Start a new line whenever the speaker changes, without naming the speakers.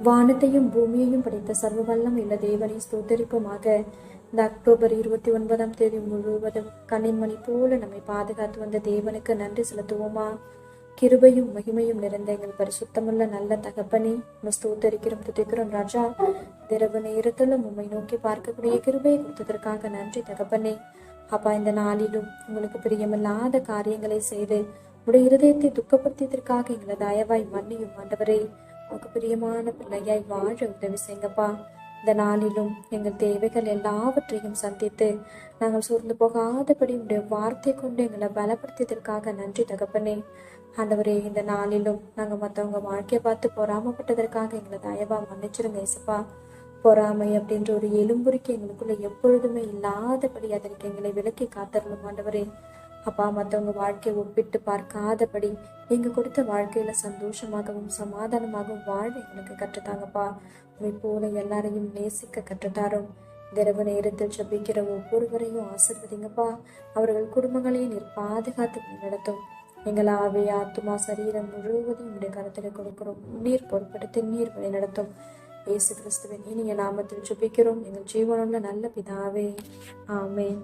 வானத்தையும் பூமியையும் படைத்த சர்வ வல்லம் இல்ல தேவனை ஸ்தோத்தரிப்போமாக. இந்த அக்டோபர் 29 முழுவதும் கண்ணின்மணி போல நம்மை பாதுகாத்து வந்த தேவனுக்கு நன்றி செலுத்துவோமா? கிருபையும் மகிமையும் நிறைந்த எங்கள் பரிசுத்தமுள்ள நல்ல தகப்பனே, நம்ம ஸ்தோத்தரிக்கிறோம், துதிக்கிறோம் ராஜா. இரவு நேரத்துல உம்மை நோக்கி பார்க்கக்கூடிய கிருபையை கொடுத்ததற்காக நன்றி தகப்பனே. அப்பா, இந்த நாளிலும் உங்களுக்கு பிரியமில்லாத காரியங்களை செய்து உடைய இருதயத்தை துக்கப்படுத்தியதற்காக எங்களை தயவாய் மன்னியும் ஆண்டவரே. உனக்கு பிரியமான பிள்ளையாய் வாழ உதவி செய்யுங்கப்பா. இந்த நாளிலும் எங்கள் தேவைகள் எல்லாவற்றையும் சந்தித்து நாங்கள் சோர்ந்து போகாதபடி உடைய வார்த்தை கொண்டு எங்களை பலப்படுத்தியதற்காக நன்றி தகப்பனே. ஆண்டவரே, இந்த நாளிலும் நாங்கள் மற்றவங்க வாழ்க்கையை பார்த்து பொறாமப்பட்டதற்காக எங்களை தயவா மன்னிச்சிருங்க இசப்பா. பொறாமை அப்படின்ற ஒரு எலும்புரிக்கு எங்களுக்குள்ள எப்பொழுதுமே இல்லாதபடி அதற்கு எங்களை விலக்கி காத்தரணும் ஆண்டவரே. அப்பா, மற்றவங்க வாழ்க்கையை ஒப்பிட்டு பார்க்காதபடி நீங்க கொடுத்த வாழ்க்கையில சந்தோஷமாகவும் சமாதானமாகவும் வாழ எங்களுக்கு கற்றுத்தாங்கப்பா. உண்மை போல எல்லாரையும் நேசிக்க கற்றுத்தாரும். இரவு நேரத்தில் ஜபிக்கிற ஒவ்வொருவரையும் ஆசிர்வதிங்கப்பா. அவர்கள் குடும்பங்களையும் நீர் பாதுகாத்து நடத்தும். எங்கள் ஆவி ஆத்துமா சரீரம் முழுவதையும் உடைய கருத்துல கொடுக்கிறோம். நீர் பொறுப்படுத்தி நீர் வழி நடத்தும். இயேசு கிறிஸ்துவின் இனிய நாமத்தில் ஜெபிக்கிறோம் எங்கள் ஜீவனுள்ள நல்ல பிதாவே, ஆமென்.